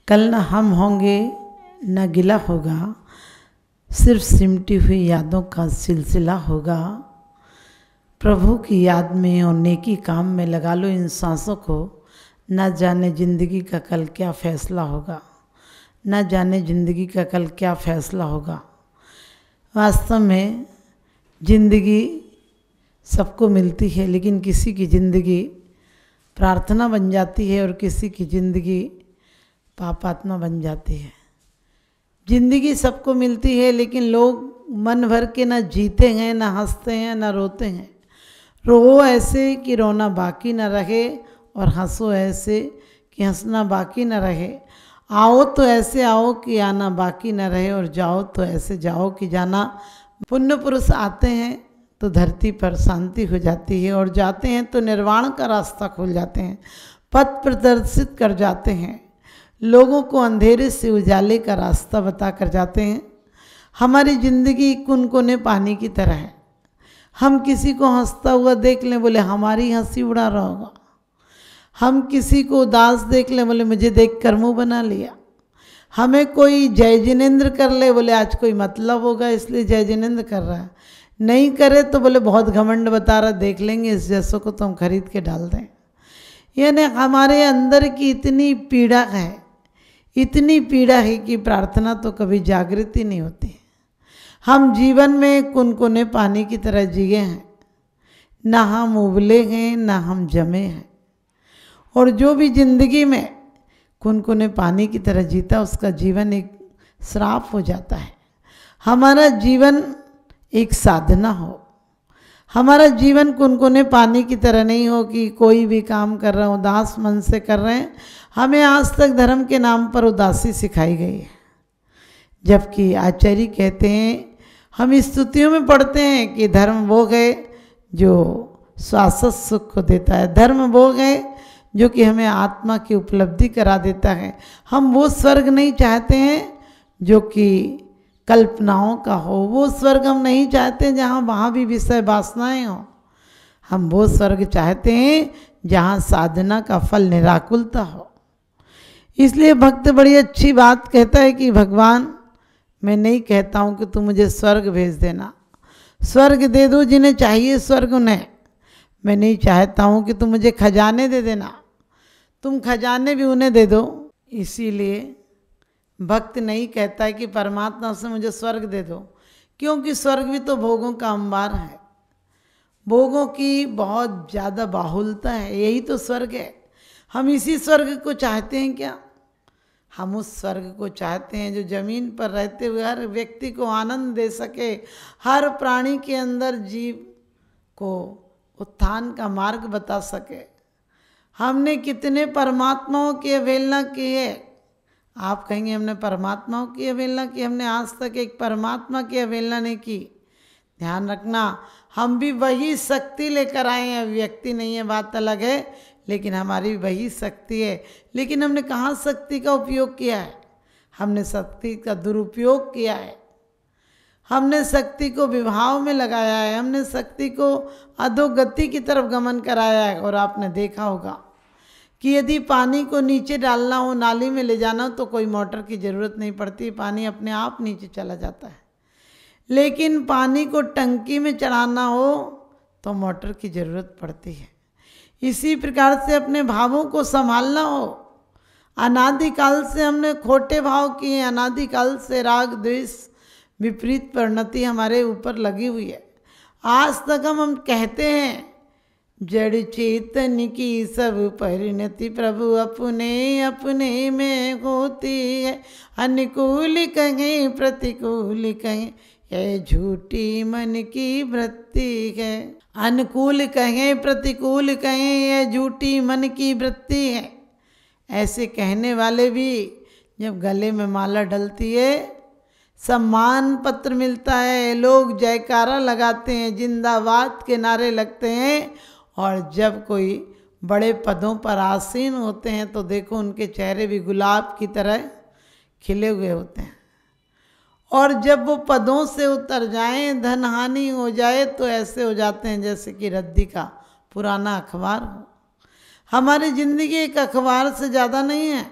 कल न हम होंगे न गिला होगा, सिर्फ सिमटी हुई यादों का सिलसिला होगा। प्रभु की याद में और नेकी काम में लगा लो इन सांसों को, न जाने ज़िंदगी का कल क्या फ़ैसला होगा, न जाने ज़िंदगी का कल क्या फ़ैसला होगा। वास्तव में ज़िंदगी सबको मिलती है, लेकिन किसी की ज़िंदगी प्रार्थना बन जाती है और किसी की ज़िंदगी पापात्मा बन जाती है। ज़िंदगी सबको मिलती है, लेकिन लोग मन भर के ना जीते हैं, ना हंसते हैं, ना रोते हैं। रो ऐसे कि रोना बाकी न रहे और हंसो ऐसे कि हंसना बाकी न रहे। आओ तो ऐसे आओ कि आना बाकी न रहे और जाओ तो ऐसे जाओ कि जाना। पुण्य पुरुष आते हैं तो धरती पर शांति हो जाती है और जाते हैं तो निर्वाण का रास्ता खुल जाते हैं, पथ प्रदर्शित कर जाते हैं, लोगों को अंधेरे से उजाले का रास्ता बता कर जाते हैं। हमारी ज़िंदगी कुनकुने पानी की तरह है। हम किसी को हंसता हुआ देख लें, बोले हमारी हंसी उड़ा रहा होगा। हम किसी को उदास देख लें, बोले मुझे देख कर मुँह बना लिया। हमें कोई जय जिनेंद्र कर ले, बोले आज कोई मतलब होगा इसलिए जय जिनेंद्र कर रहा है। नहीं करे तो बोले बहुत घमंड बता रहा, देख लेंगे इस जैसों को तो हम खरीद के डाल दें। यानी हमारे अंदर की इतनी पीड़ा है, इतनी पीड़ा है कि प्रार्थना तो कभी जागृति नहीं होती। हम जीवन में कुनकुने पानी की तरह जिए हैं, ना हम उबले हैं ना हम जमे हैं। और जो भी जिंदगी में कुनकुने पानी की तरह जीता, उसका जीवन एक श्राप हो जाता है। हमारा जीवन एक साधना हो, हमारा जीवन कुनकुने पानी की तरह नहीं हो कि कोई भी काम कर रहे हैं उदास मन से कर रहे हैं। हमें आज तक धर्म के नाम पर उदासी सिखाई गई है, जबकि आचार्य कहते हैं, हम स्तुतियों में पढ़ते हैं कि धर्म वो है जो शाश्वत सुख को देता है, धर्म वो है जो कि हमें आत्मा की उपलब्धि करा देता है। हम वो स्वर्ग नहीं चाहते हैं जो कि कल्पनाओं का हो, वो स्वर्ग हम नहीं चाहते जहाँ वहाँ भी विषय वासनाएं हों। हम वो स्वर्ग चाहते हैं जहाँ साधना का फल निराकुलता हो। इसलिए भक्त बड़ी अच्छी बात कहता है कि भगवान, मैं नहीं कहता हूँ कि तुम मुझे स्वर्ग भेज देना, स्वर्ग दे दो जिन्हें चाहिए स्वर्ग उन्हें। मैं नहीं चाहता हूँ कि तुम मुझे खजाने दे देना, तुम खजाने भी उन्हें दे दो। इसीलिए भक्त नहीं कहता है कि परमात्मा से मुझे स्वर्ग दे दो, क्योंकि स्वर्ग भी तो भोगों का अंबार है, भोगों की बहुत ज़्यादा बाहुलता है, यही तो स्वर्ग है। हम इसी स्वर्ग को चाहते हैं क्या? हम उस स्वर्ग को चाहते हैं जो ज़मीन पर रहते हुए हर व्यक्ति को आनंद दे सके, हर प्राणी के अंदर जीव को उत्थान का मार्ग बता सके। हमने कितने परमात्माओं की अवहेलना की है। आप कहेंगे हमने परमात्माओं की अवहेलना की, हमने आज तक एक परमात्मा की अवहेलना नहीं की। ध्यान रखना, हम भी वही शक्ति लेकर आए हैं, व्यक्ति नहीं है, बात अलग है, लेकिन हमारी वही शक्ति है। लेकिन हमने कहाँ शक्ति का उपयोग किया है? हमने शक्ति का दुरुपयोग किया है, हमने शक्ति को विभाव में लगाया है, हमने शक्ति को अधोगति की तरफ गमन कराया है। और आपने देखा होगा कि यदि पानी को नीचे डालना हो, नाली में ले जाना हो, तो कोई मोटर की ज़रूरत नहीं पड़ती, पानी अपने आप नीचे चला जाता है। लेकिन पानी को टंकी में चढ़ाना हो तो मोटर की ज़रूरत पड़ती है। इसी प्रकार से अपने भावों को संभालना हो, अनादिकाल से हमने खोटे भाव किए, अनादिकाल से राग द्वेष विपरीत परिणति हमारे ऊपर लगी हुई है। आज तक हम कहते हैं जड़ चेतन की सब परिणति प्रभु अपने अपने में होती है। अनुकूल कहें प्रतिकूल कहें यह झूठी मन की वृत्ति है। अनुकूल कहें प्रतिकूल कहें यह झूठी मन की वृत्ति है। ऐसे कहने वाले भी जब गले में माला डलती है, सम्मान पत्र मिलता है, लोग जयकारा लगाते हैं, जिंदाबाद के नारे लगते हैं, और जब कोई बड़े पदों पर आसीन होते हैं तो देखो उनके चेहरे भी गुलाब की तरह खिले हुए होते हैं। और जब वो पदों से उतर जाएं, धन हानि हो जाए, तो ऐसे हो जाते हैं जैसे कि रद्दी का पुराना अखबार हो। हमारी ज़िंदगी एक अखबार से ज़्यादा नहीं है।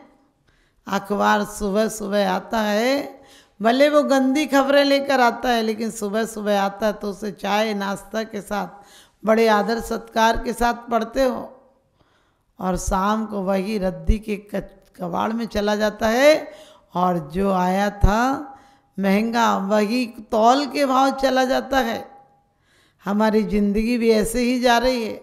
अखबार सुबह सुबह आता है, भले वो गंदी खबरें लेकर आता है, लेकिन सुबह सुबह आता है तो उसे चाय नाश्ता के साथ बड़े आदर सत्कार के साथ पढ़ते हो, और शाम को वही रद्दी के कबाड़ में चला जाता है, और जो आया था महंगा वही तौल के भाव चला जाता है। हमारी जिंदगी भी ऐसे ही जा रही है।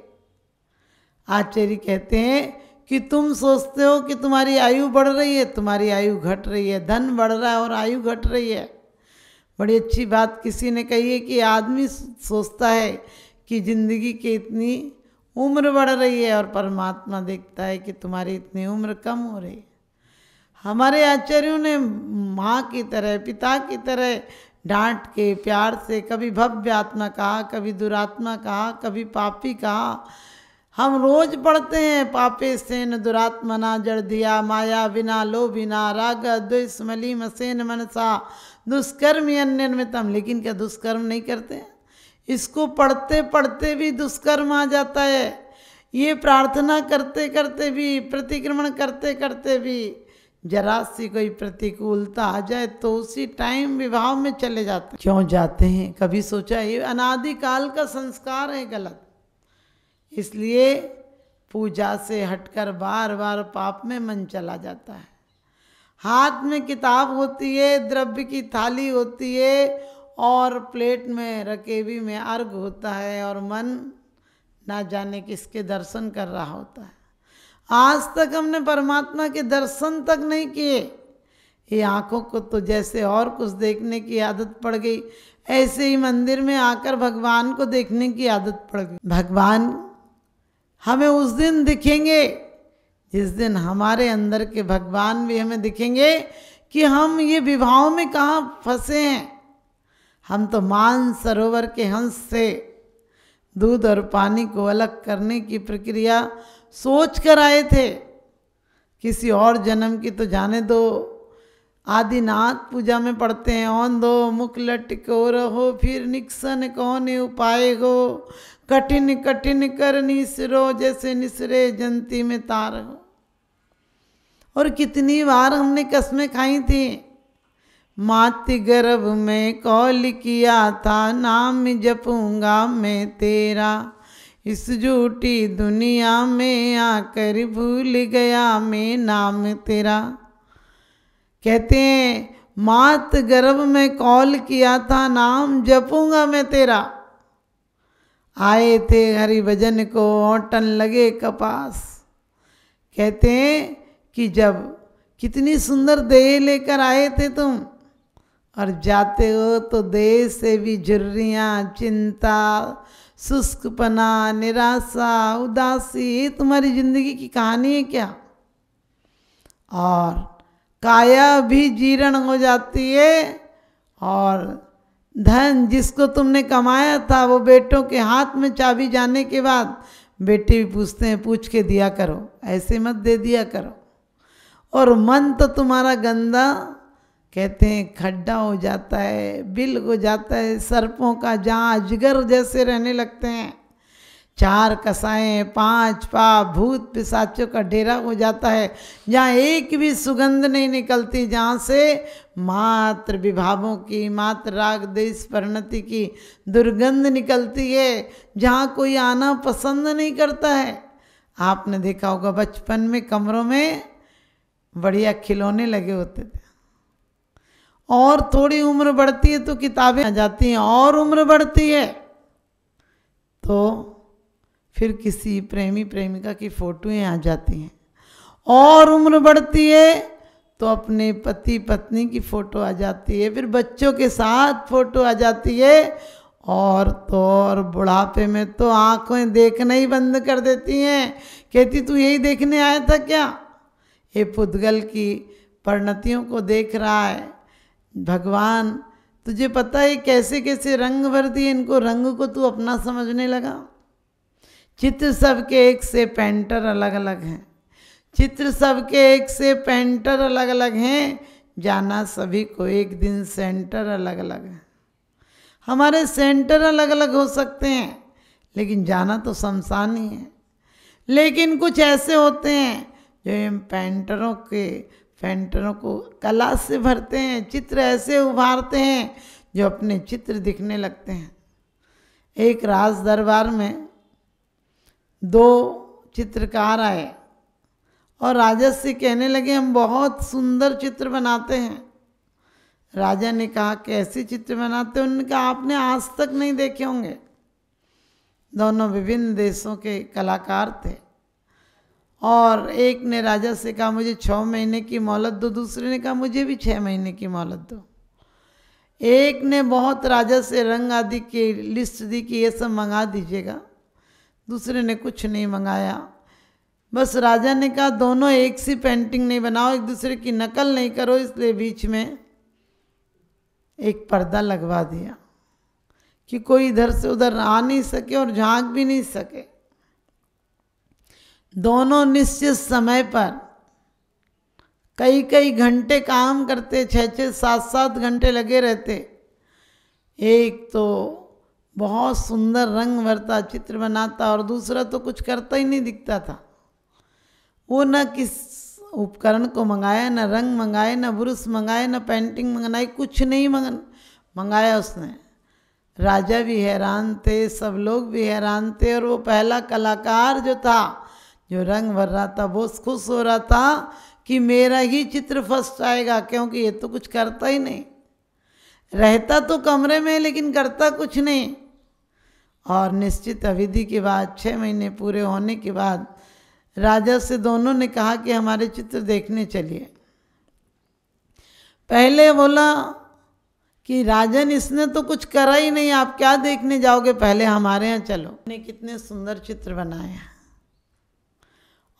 आचार्य कहते हैं कि तुम सोचते हो कि तुम्हारी आयु बढ़ रही है, तुम्हारी आयु घट रही है। धन बढ़ रहा है और आयु घट रही है। बड़ी अच्छी बात किसी ने कही है कि आदमी सोचता है कि जिंदगी की इतनी उम्र बढ़ रही है, और परमात्मा देखता है कि तुम्हारी इतनी उम्र कम हो रही है। हमारे आचार्यों ने माँ की तरह, पिता की तरह डांट के प्यार से कभी भव्य आत्मा कहा, कभी दुरात्मा कहा, कभी पापी कहा। हम रोज पढ़ते हैं, पापे सेन दुरात्मना जड़ दिया, माया बिना लोभिना राग द्वेष मली मसेन मनसा दुष्कर्म अन्यन्वितम। लेकिन क्या दुष्कर्म नहीं करते हैं? इसको पढ़ते पढ़ते भी दुष्कर्म आ जाता है। ये प्रार्थना करते करते भी, प्रतिक्रमण करते करते भी जरा सी कोई प्रतिकूलता आ जाए तो उसी टाइम विवाह में चले जाते हैं। क्यों जाते हैं? कभी सोचा? ये अनादिकाल का संस्कार है गलत। इसलिए पूजा से हटकर बार बार पाप में मन चला जाता है। हाथ में किताब होती है, द्रव्य की थाली होती है, और प्लेट में रकेबी में अर्घ होता है, और मन ना जाने किसके दर्शन कर रहा होता है। आज तक हमने परमात्मा के दर्शन तक नहीं किए। ये आँखों को तो जैसे और कुछ देखने की आदत पड़ गई, ऐसे ही मंदिर में आकर भगवान को देखने की आदत पड़ गई। भगवान हमें उस दिन दिखेंगे जिस दिन हमारे अंदर के भगवान भी हमें दिखेंगे कि हम ये विवाहों में कहाँ फंसे हैं। हम तो मान सरोवर के हंस से दूध और पानी को अलग करने की प्रक्रिया सोच कर आए थे। किसी और जन्म की तो जाने दो। आदिनाथ पूजा में पढ़ते हैं, औंधो मुख लटको रहो, फिर निक्सन कौन उपाय हो, कठिन कठिन कर निसरो, जैसे निसरे जंती में तार हो। और कितनी बार हमने कसमें खाई थी। मातृ गर्भ में कौल किया था, नाम जपूंगा मैं तेरा, इस झूठी दुनिया में आकर भूल गया मैं नाम तेरा। कहते हैं मातृ गर्भ में कौल किया था, नाम जपूंगा मैं तेरा। आए थे हरि भजन को, ओटन लगे कपास। कहते हैं कि जब कितनी सुंदर देह लेकर आए थे तुम, और जाते हो तो देह से भी झुर्रियाँ, चिंता, शुष्कपना, निराशा, उदासी, ये तुम्हारी जिंदगी की कहानी है क्या? और काया भी जीर्ण हो जाती है, और धन जिसको तुमने कमाया था वो बेटों के हाथ में चाबी जाने के बाद बेटे भी पूछते हैं, पूछ के दिया करो, ऐसे मत दे दिया करो। और मन तो तुम्हारा गंदा, कहते हैं खड्डा हो जाता है, बिल हो जाता है सर्पों का, जहाँ अजगर जैसे रहने लगते हैं। 4 कसाएं, 5 पाप, भूत पिशाचों का डेरा हो जाता है, जहाँ एक भी सुगंध नहीं निकलती, जहाँ से मात्र विभावों की, मात्र राग देश परिणति की दुर्गंध निकलती है, जहाँ कोई आना पसंद नहीं करता है। आपने देखा होगा बचपन में कमरों में बढ़िया खिलौने लगे होते थे, और थोड़ी उम्र बढ़ती है तो किताबें आ जाती हैं, और उम्र बढ़ती है तो फिर किसी प्रेमी प्रेमिका की फोटोएं आ जाती हैं, और उम्र बढ़ती है तो अपने पति पत्नी की फ़ोटो आ जाती है, फिर बच्चों के साथ फ़ोटो आ जाती है, और तो और बुढ़ापे में तो आँखें देखना ही बंद कर देती हैं। कहती तू यही देखने आया था क्या? ये पुद्गल की परिणतियों को देख रहा है। भगवान तुझे पता है कैसे कैसे रंग भर दिए, इनको रंग को तू अपना समझने लगा। चित्र सबके एक से पेंटर अलग अलग हैं, चित्र सबके एक से पेंटर अलग अलग हैं, जाना सभी को एक दिन सेंटर अलग अलग है। हमारे सेंटर अलग अलग हो सकते हैं, लेकिन जाना तो शमशान ही है। लेकिन कुछ ऐसे होते हैं जो इन पेंटरों के पेंटरों को कला से भरते हैं, चित्र ऐसे उभारते हैं जो अपने चित्र दिखने लगते हैं। एक राज दरबार में 2 चित्रकार आए और राजा से कहने लगे हम बहुत सुंदर चित्र बनाते हैं। राजा ने कहा कैसे चित्र बनाते हैं? उन्होंने कहा आपने आज तक नहीं देखे होंगे। दोनों विभिन्न देशों के कलाकार थे और एक ने राजा से कहा मुझे 6 महीने की मोहलत दो, दूसरे ने कहा मुझे भी 6 महीने की मोहलत दो। एक ने बहुत राजा से रंग आदि की लिस्ट दी कि ये सब मंगा दीजिएगा, दूसरे ने कुछ नहीं मंगाया। बस राजा ने कहा दोनों एक सी पेंटिंग नहीं बनाओ, एक दूसरे की नकल नहीं करो, इसलिए बीच में एक पर्दा लगवा दिया कि कोई इधर से उधर आ नहीं सके और झांक भी नहीं सके। दोनों निश्चित समय पर कई कई घंटे काम करते, 6-6, 7-7 घंटे लगे रहते। एक तो बहुत सुंदर रंग भरता चित्र बनाता और दूसरा तो कुछ करता ही नहीं दिखता था। वो न किस उपकरण को मंगाया, न रंग मंगाए, न ब्रश मंगाए, न पेंटिंग मंगाई, कुछ नहीं मंगाया उसने। राजा भी हैरान थे, सब लोग भी हैरान थे और वो पहला कलाकार जो था, जो रंग भर रहा था, वो खुश हो रहा था कि मेरा ही चित्र फर्स्ट आएगा, क्योंकि ये तो कुछ करता ही नहीं, रहता तो कमरे में लेकिन करता कुछ नहीं। और निश्चित अवधि के बाद 6 महीने पूरे होने के बाद राजा से दोनों ने कहा कि हमारे चित्र देखने चलिए। पहले बोला कि राजन इसने तो कुछ करा ही नहीं, आप क्या देखने जाओगे, पहले हमारे यहाँ चलो। ने कितने सुंदर चित्र बनाए।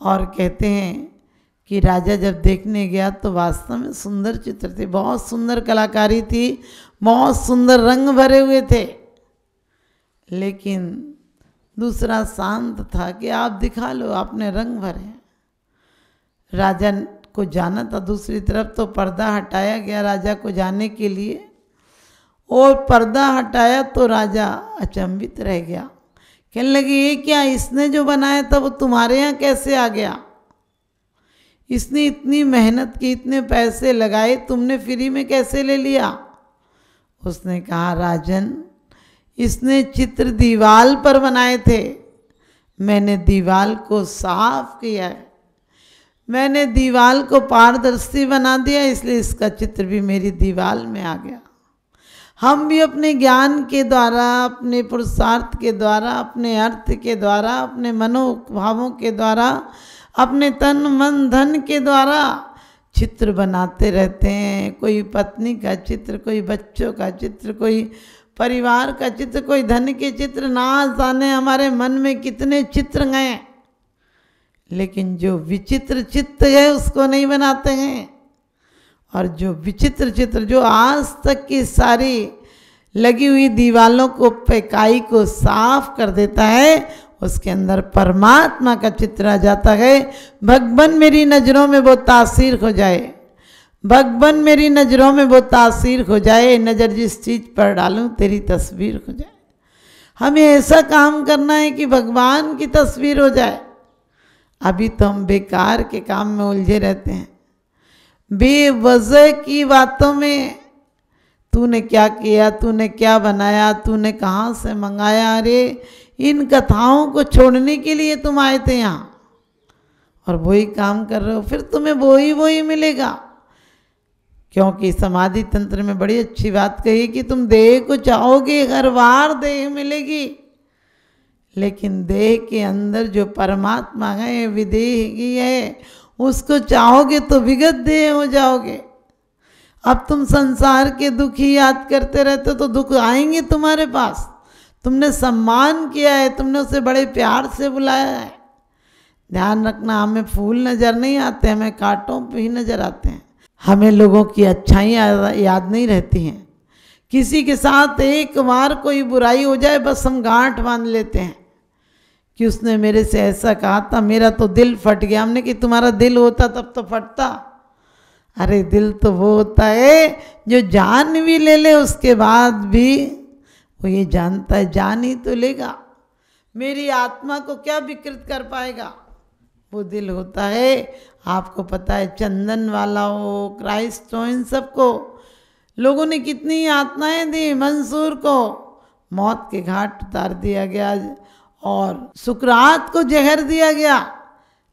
और कहते हैं कि राजा जब देखने गया तो वास्तव में सुंदर चित्र थे, बहुत सुंदर कलाकारी थी, बहुत सुंदर रंग भरे हुए थे। लेकिन दूसरा शांत था कि आप दिखा लो, आपने रंग भरे। राजा को जाना था दूसरी तरफ, तो पर्दा हटाया गया राजा को जाने के लिए, और पर्दा हटाया तो राजा अचंभित रह गया। कहने लगे ये क्या, इसने जो बनाया था वो तुम्हारे यहाँ कैसे आ गया? इसने इतनी मेहनत की, इतने पैसे लगाए, तुमने फ्री में कैसे ले लिया? उसने कहा राजन, इसने चित्र दीवाल पर बनाए थे, मैंने दीवाल को साफ किया है, मैंने दीवाल को पारदर्शी बना दिया, इसलिए इसका चित्र भी मेरी दीवाल में आ गया। हम भी अपने ज्ञान के द्वारा, अपने पुरुषार्थ के द्वारा, अपने अर्थ के द्वारा, अपने मनोभावों के द्वारा, अपने तन मन धन के द्वारा चित्र बनाते रहते हैं। कोई पत्नी का चित्र, कोई बच्चों का चित्र, कोई परिवार का चित्र, कोई धन के चित्र, ना जाने हमारे मन में कितने चित्र गए, लेकिन जो विचित्र चित्त है उसको नहीं बनाते हैं। और जो विचित्र चित्र, जो आज तक की सारी लगी हुई दीवालों को, पेकाई को साफ कर देता है, उसके अंदर परमात्मा का चित्र आ जाता है। भगवान मेरी नज़रों में वो तासीर हो जाए, भगवान मेरी नज़रों में वो तासीर हो जाए, नज़र जिस चीज़ पर डालूं तेरी तस्वीर हो जाए। हमें ऐसा काम करना है कि भगवान की तस्वीर हो जाए। अभी तो हम बेकार के काम में उलझे रहते हैं, बेवजह की बातों में, तूने क्या किया, तूने क्या बनाया, तूने कहाँ से मंगाया। अरे इन कथाओं को छोड़ने के लिए तुम आए थे यहाँ, और वही काम कर रहे हो, फिर तुम्हें वही मिलेगा। क्योंकि समाधि तंत्र में बड़ी अच्छी बात कही कि तुम देह को चाहोगे, हर बार देह मिलेगी, लेकिन देह के अंदर जो परमात्मा है, विदेही है, उसको चाहोगे तो विगत देह हो जाओगे। अब तुम संसार के दुख ही याद करते रहते हो तो दुख आएंगे तुम्हारे पास। तुमने सम्मान किया है, तुमने उसे बड़े प्यार से बुलाया है। ध्यान रखना, हमें फूल नज़र नहीं आते, हमें कांटों पे ही नज़र आते हैं। हमें लोगों की अच्छाइयाँ याद नहीं रहती हैं। किसी के साथ एक बार कोई बुराई हो जाए, बस हम गांठ बांध लेते हैं कि उसने मेरे से ऐसा कहा था, मेरा तो दिल फट गया। हमने कि तुम्हारा दिल होता तब तो फटता। अरे दिल तो वो होता है जो जान भी ले ले, उसके बाद भी वो ये जानता है जान ही तो लेगा, मेरी आत्मा को क्या विकृत कर पाएगा। वो दिल होता है, आपको पता है, चंदन वाला हो, क्राइस्ट हो, इन सबको लोगों ने कितनी यातनाएं दी। मंसूर को मौत के घाट उतार दिया गया और सुकरात को जहर दिया गया,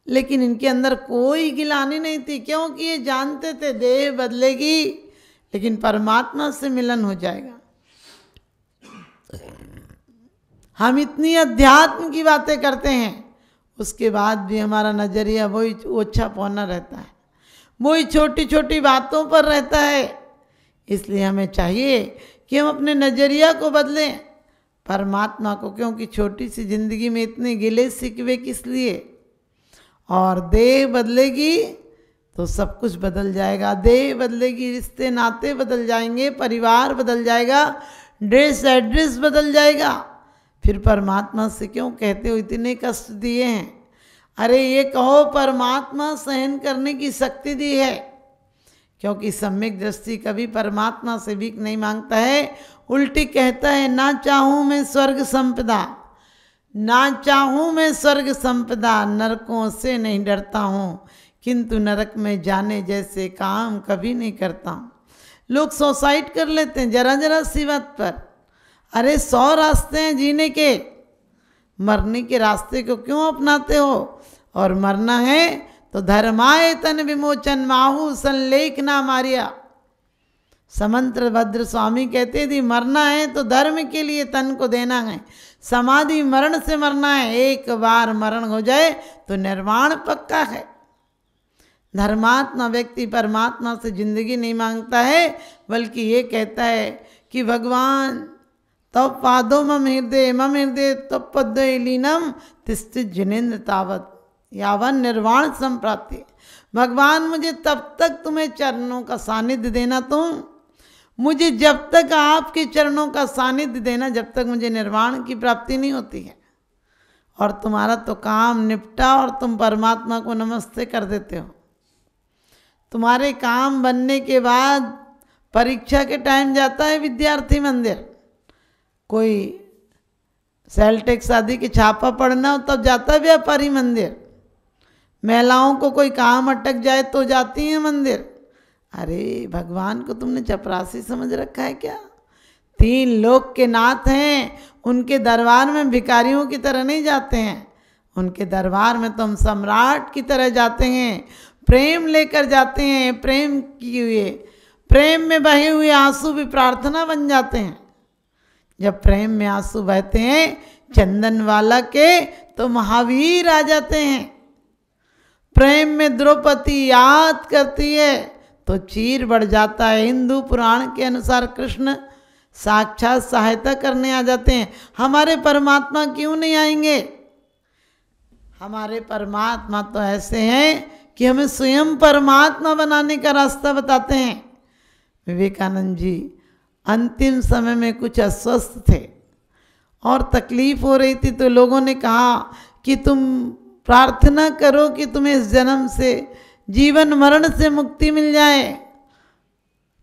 लेकिन इनके अंदर कोई गिलानी नहीं थी, क्योंकि ये जानते थे देह बदलेगी लेकिन परमात्मा से मिलन हो जाएगा। हम इतनी अध्यात्म की बातें करते हैं, उसके बाद भी हमारा नजरिया वही ओछा पौना रहता है, वही छोटी छोटी बातों पर रहता है। इसलिए हमें चाहिए कि हम अपने नजरिया को बदलें परमात्मा को, क्योंकि छोटी सी जिंदगी में इतने गिले शिकवे किस लिए। और देह बदलेगी तो सब कुछ बदल जाएगा, देह बदलेगी, रिश्ते नाते बदल जाएंगे, परिवार बदल जाएगा, ड्रेस एड्रेस बदल जाएगा। फिर परमात्मा से क्यों कहते हो इतने कष्ट दिए हैं? अरे ये कहो परमात्मा सहन करने की शक्ति दी है, क्योंकि सम्यक दृष्टि कभी परमात्मा से भीख नहीं मांगता है, उल्टी कहता है ना चाहूँ मैं स्वर्ग संपदा, ना चाहूँ मैं स्वर्ग संपदा, नरकों से नहीं डरता हूँ, किंतु नरक में जाने जैसे काम कभी नहीं करता हूँ। लोग सुसाइड कर लेते हैं जरा जरा सी बात पर। अरे 100 रास्ते हैं जीने के, मरने के रास्ते को क्यों अपनाते हो? और मरना है तो धर्माय तन विमोचन माहू संलेख ना मारिया। समंत्र भद्र स्वामी कहते थे मरना है तो धर्म के लिए तन को देना है, समाधि मरण से मरना है, एक बार मरण हो जाए तो निर्वाण पक्का है। धर्मात्मा व्यक्ति परमात्मा से जिंदगी नहीं मांगता है, बल्कि ये कहता है कि भगवान तब पादो मम हृदय तब पद्य लीनम तिष्ठित जिनेन्द्र तावत यावन निर्वाण संप्राप्ति। भगवान मुझे तब तक तुम्हें चरणों का सानिध्य देना, तुम मुझे जब तक आपके चरणों का सानिध्य देना, जब तक मुझे निर्वाण की प्राप्ति नहीं होती है। और तुम्हारा तो काम निपटा और तुम परमात्मा को नमस्ते कर देते हो। तुम्हारे काम बनने के बाद परीक्षा के टाइम जाता है विद्यार्थी मंदिर, कोई सेल टैक्स आदि के छापा पढ़ना हो तब जाता है व्यापारी मंदिर, महिलाओं को कोई काम अटक जाए तो जाती हैं मंदिर। अरे भगवान को तुमने चपरासी समझ रखा है क्या? 3 लोक के नाथ हैं, उनके दरबार में भिखारियों की तरह नहीं जाते हैं, उनके दरबार में तो हम सम्राट की तरह जाते हैं, प्रेम लेकर जाते हैं, प्रेम किए हुए, प्रेम में बहे हुए आंसू भी प्रार्थना बन जाते हैं। जब प्रेम में आंसू बहते हैं चंदन वाला के तो महावीर आ जाते हैं। प्रेम में द्रौपदी याद करती है तो चीर बढ़ जाता है। हिंदू पुराण के अनुसार कृष्ण साक्षात सहायता करने आ जाते हैं। हमारे परमात्मा क्यों नहीं आएंगे? हमारे परमात्मा तो ऐसे हैं कि हमें स्वयं परमात्मा बनाने का रास्ता बताते हैं। विवेकानंद जी अंतिम समय में कुछ अस्वस्थ थे और तकलीफ हो रही थी, तो लोगों ने कहा कि तुम प्रार्थना करो कि तुम्हें इस जन्म से जीवन मरण से मुक्ति मिल जाए।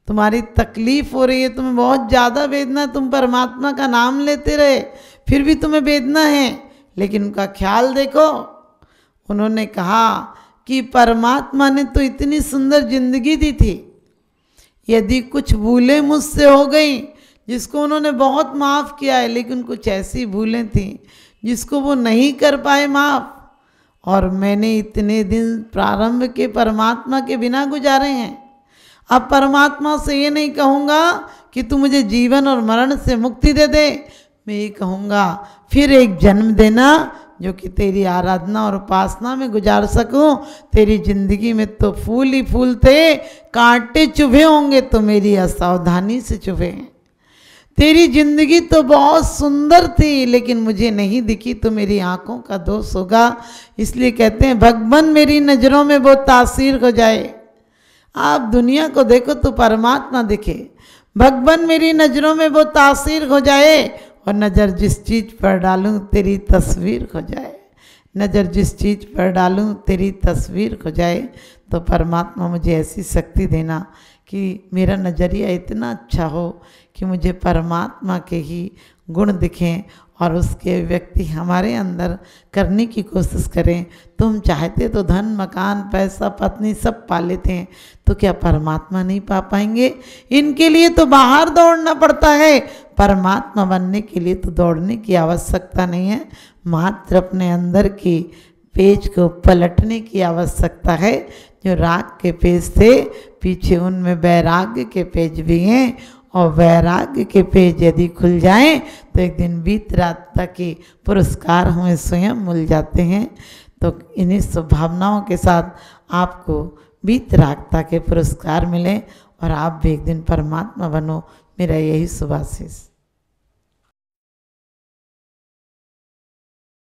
तुम्हारी तकलीफ हो रही है, तुम्हें बहुत ज़्यादा वेदना, तुम परमात्मा का नाम लेते रहे फिर भी तुम्हें वेदना है, लेकिन उनका ख्याल देखो। उन्होंने कहा कि परमात्मा ने तो इतनी सुंदर जिंदगी दी थी, यदि कुछ भूलें मुझसे हो गई, जिसको उन्होंने बहुत माफ़ किया है, लेकिन कुछ ऐसी भूलें थी जिसको वो नहीं कर पाए माफ़, और मैंने इतने दिन प्रारंभ के परमात्मा के बिना गुजारे हैं। अब परमात्मा से ये नहीं कहूँगा कि तू मुझे जीवन और मरण से मुक्ति दे दे, मैं ये कहूँगा फिर एक जन्म देना जो कि तेरी आराधना और उपासना में गुजार सकूं। तेरी जिंदगी में तो फूल ही फूल थे, कांटे चुभे होंगे तो मेरी असावधानी से चुभे हैं। तेरी जिंदगी तो बहुत सुंदर थी, लेकिन मुझे नहीं दिखी तो मेरी आंखों का दोष होगा। इसलिए कहते हैं भगवान मेरी नज़रों में वो तासीर हो जाए। आप दुनिया को देखो तो परमात्मा दिखे, भगवान मेरी नज़रों में वो तासीर हो जाए, और नज़र जिस चीज़ पर डालूं तेरी तस्वीर हो जाए। नज़र जिस चीज़ पर डालूं तेरी तस्वीर हो जाए। तो परमात्मा मुझे ऐसी शक्ति देना कि मेरा नज़रिया इतना अच्छा हो कि मुझे परमात्मा के ही गुण दिखें और उसके व्यक्ति हमारे अंदर करने की कोशिश करें। तुम चाहते तो धन, मकान, पैसा, पत्नी सब पा लेते हैं, तो क्या परमात्मा नहीं पा पाएंगे? इनके लिए तो बाहर दौड़ना पड़ता है, परमात्मा बनने के लिए तो दौड़ने की आवश्यकता नहीं है, मात्र अपने अंदर की पेज को पलटने की आवश्यकता है। जो राग के पेज थे, पीछे उनमें वैराग्य के पेज भी हैं, और वैराग्य के पेज यदि खुल जाएं तो एक दिन वीतरागता के पुरस्कार हमें स्वयं मिल जाते हैं। तो इन्हीं स्वभावनाओं के साथ आपको वीतरागता के पुरस्कार मिलें और आप भी एक दिन परमात्मा बनो, मेरा यही शुभाशीष।